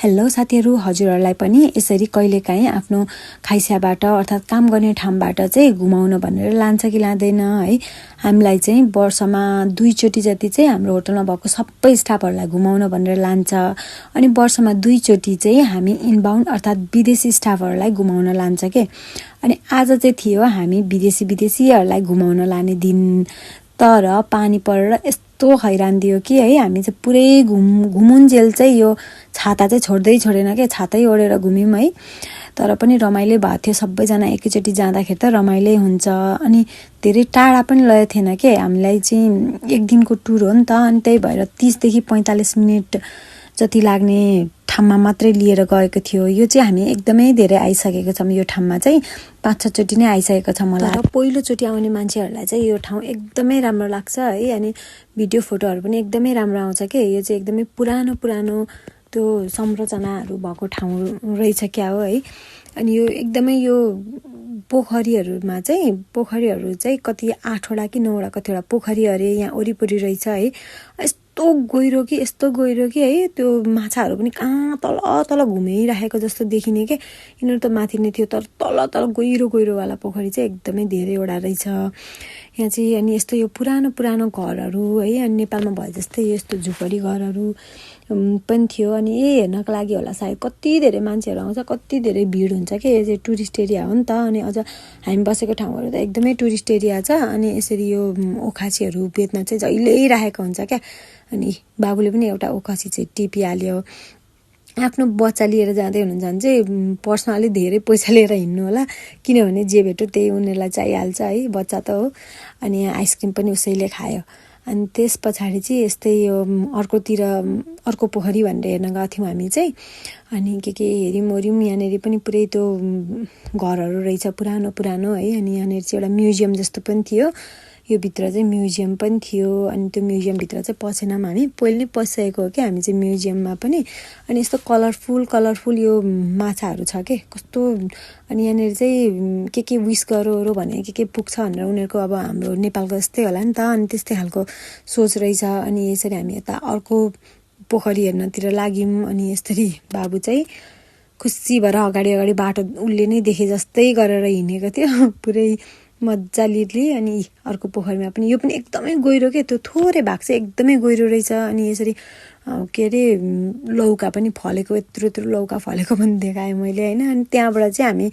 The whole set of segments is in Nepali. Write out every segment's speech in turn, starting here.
हेलो साथीहरु, हजुरहरुलाई पनि यसरी कहिलेकाहीँ आफ्नो खाइस्याबाट अर्थात काम गर्ने ठाउँबाट चाहिँ घुमाउन भनेर लान्छ कि लाँदैन है। हामीलाई चाहिँ वर्षमा 2 चोटी जति चाहिँ हाम्रो होटलमा भएको सबै स्टाफहरुलाई घुमाउन भनेर लान्छ। अनि वर्षमा 2 चोटी चाहिँ हामी इनबाउन्ड अर्थात विदेशी स्टाफहरुलाई घुमाउन लान्छ के। अनि आज चाहिँ थियो हामी विदेशीहरुलाई घुमाउन लाने दिन। तर पानी परेर यस्तो हैरान दियो कि है, हामी चाहिँ पुरै घुमुन्जेल चाहिँ यो छाता चाहिँ छोडेन के, छातै ओढेर घुम्यौं है। तर पनि रमाइलो भएको थियो, सबैजना एकैचोटी जाँदाखेरि त रमाइलै हुन्छ। अनि धेरै टाढा पनि लय थिएन के, हामीलाई चाहिँ एक दिनको टुर हो नि त। अनि त्यही भएर 30 देखि 45 मिनेट जति लाग्ने ठाउँमा मात्रै लिएर गएको थियो। यो चाहिँ हामी एकदमै धेरै आइसकेको छौं, यो ठाउँमा चाहिँ 5-6 चोटी नै आइसकेको छ मलाई। तर पहिलो चोटी आउने मान्छेहरुलाई चाहिँ यो ठाउँ एकदमै राम्रो लाग्छ है। अनि भिडियो फोटोहरु पनि एकदमै राम्रो आउँछ के। यो चाहिँ एकदमै पुरानो त्यो संरचनाहरु भएको ठाउँ रहेछ क्या हो है। अनि यो एकदमै यो पोखरीहरुमा चाहिँ पोखरीहरु चाहिँ कति 8 वटा कि 9 वटा कतिवटा पोखरी अरे यहाँ वरिपरि रहेछ है। यस्तो गहिरो कि है, त्यो माछाहरु पनि कहाँ तल घुमिरहेको जस्तो देखिने के। यिनीहरु त माथि नै थियो, तर तल गहिरो वाला पोखरी चाहिँ एकदमै धेरै वटा रहेछ यहाँ चाहिँ। अनि यस्तो यो पुरानो घरहरु है, अनि नेपालमा भए जस्तै यस्तो झुपडी घरहरु पनि थियो। अनि हेर्नको लागि होला सायद कति धेरै मान्छेहरु आउँछ, कति धेरै भिड हुन्छ के। यो चाहिँ टुरिस्ट एरिया हो नि त। अनि अझ हामी बसेको ठाउँहरु त एकदमै टुरिस्ट एरिया छ। अनि यसरी यो ओखासीहरु बेच्न चाहिँ जहिल्यै राखेको हुन्छ क्या। अनि बाबुले पनि एउटा ओखासी चाहिँ टिपिहाल्यो। आफ्नो बच्चा लिएर जाँदै हुनुहुन्छ भने चाहिँ पर्सनली धेरै पैसा लिएर हिँड्नु होला, किनभने जे भेट्यो त्यही उनीहरुलाई चाहिहाल्छ है, बच्चा त हो। अनि आइसक्रिम पनि उसैले खायो। अनि त्यस पछाडी चाहिँ यस्तै यो अर्को पोखरी भनेर हेर्न गएको थियौं हामी चाहिँ। अनि के हेरिम यहाँनेरि पनि पुरै त्यो घरहरु रहेछ पुरानो है। अनि यहाँनेरि चाहिँ एउटा म्युजियम जस्तो पनि थियो, यो भित्र चाहिँ म्युजियम पनि थियो। अनि त्यो म्युजियम भित्र चाहिँ पसेनौं हामी, पहिले नै पसिसकेको हो कि हामी चाहिँ म्युजियममा पनि। अनि यस्तो कलरफुल यो माछाहरु छ के, कस्तो। अनि यहाँनेरि चाहिँ के विश गरो भने के पुग्छ भनेर उनीहरुको अब हाम्रो नेपालको जस्तै होला नि त। अनि त्यस्तै खालको सोच रहेछ। अनि यसरी हामी यता अर्को पोखरी हेर्नतिर लाग्यौं। अनि यसरी बाबु चाहिँ खुसी भएर अगाडि बाटो उल्ले नै देखे जस्तै गरेर हिँडेको थियो पुरै मज्जाले। अनि अर्को पोखरीमा पनि, यो पनि एकदमै गहिरो के, त्यो थोरै भाग चाहिँ एकदमै गहिरो रहेछ। अनि यसरी लौका पनि फलेको, यत्रो लौका फलेको पनि देखाएँ मैले हैन। अनि त्यहाँबाट चाहिँ हामी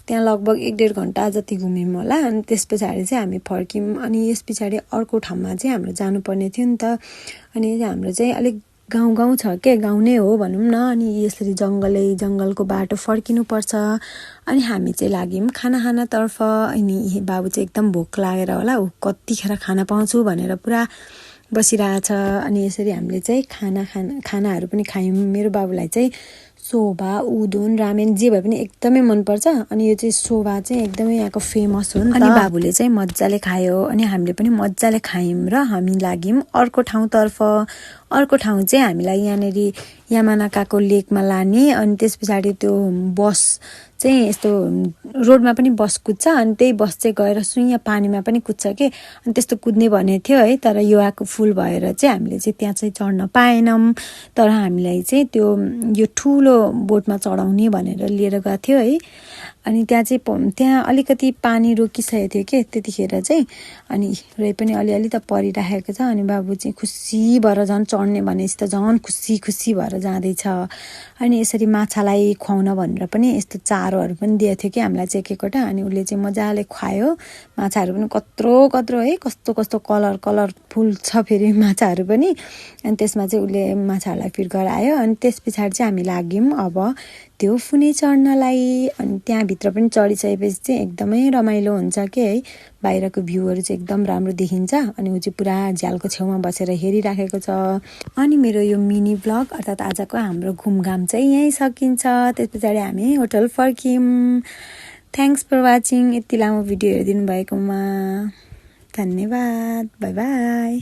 त्यहाँ लगभग 1-1.5 घण्टा जति घुम्यौं होला। अनि त्यसपछि चाहिँ हामी फर्क्यौं। अनि यस पछाडी अर्को ठाउँमा चाहिँ हाम्रो जानुपर्ने थियो नि त। अनि हाम्रो चाहिँ अलिक गाउँ छ के, गाउँ नै हो भनौं न। अनि यसरी जंगलको बाटो फर्किनु पर्छ। अनि हामी चाहिँ लाग्यौं खाना खानतर्फ। अनि बाबु चाहिँ एकदम भोक लागेर होला, उ कतिखेर खाना पाउँछु भनेर पुरा बसिरहेछ। अनि यसरी हामीले चाहिँ खानाहरु पनि खायौं। मेरो बाबुलाई चाहिँ सोबा, उदुन, रामेन जे भए पनि एकदमै मन पर्छ। अनि यो चाहिँ सोबा चाहिँ एकदमै यहाँको फेमस हो नि त। अनि बाबुले चाहिँ मज्जाले खायो, अनि हामीले पनि मज्जाले खायौं र हामी लाग्यौं अर्को ठाउँतर्फ। अर्को ठाउँ चाहिँ हामीलाई यहाँनेरि यामानाकाको लेकमा लाने। अनि त्यसपछि त्यो बस चाहिँ यस्तो रोडमा पनि बस कुद्छ। अनि त्यही बस चाहिँ गएर सुइया पानीमा पनि कुद्छ के। अनि त्यस्तो कुद्ने भने थियो है, तर यो आको फुल भएर चाहिँ हामीले चाहिँ त्यहाँ चाहिँ चढ्न पाएनौं। तर हामीलाई चाहिँ यो ठुलो बोटमा चढाउने भनेर लिएर गएको थियो है। अनि त्यहाँ अलिकति पानी रोकिसकेको थियो के त्यतिखेर चाहिँ। अनि रै पनि अलिअलि त परिराखेको छ। अनि बाबु चाहिँ खुसी भएर झन् चढ्ने भनेपछि त झन् खुसी भएर जाँदैछ। अनि यसरी माछालाई खुवाउन भनेर पनि यस्तो चारोहरु पनि दिएको थियो कि हामीलाई चाहिँ एकैवटा। अनि उसले चाहिँ मजाले खुवायो। माछाहरु पनि कत्रो है, कस्तो कलरफुल छ फेरि माछाहरु पनि। अनि त्यसमा चाहिँ उसले माछाहरुलाई फिड गरायो। अनि त्यसपछि चाहिँ हामी लाग्यौं अब त्यो फुने चढ्नलाई। अनि त्यहाँ भित्र पनि चढिसकेपछि चाहिँ एकदमै रमाइलो हुन्छ के है। बाहिरको भ्यूहरु चाहिँ एकदम राम्रो देखिन्छ। अनि उ चाहिँ पुरा झ्यालको छेउमा बसेर हेरिराखेको छ। अनि मेरो यो मिनी भ्लग अर्थात आजको हाम्रो घुमघाम चाहिँ यही सकिन्छ। त्यसपछि हामी होटल फर्क्यौं। Thanks for watching. यति लामो भिडियो हेरिदिनु भएकोमा धन्यवाद। Bye by.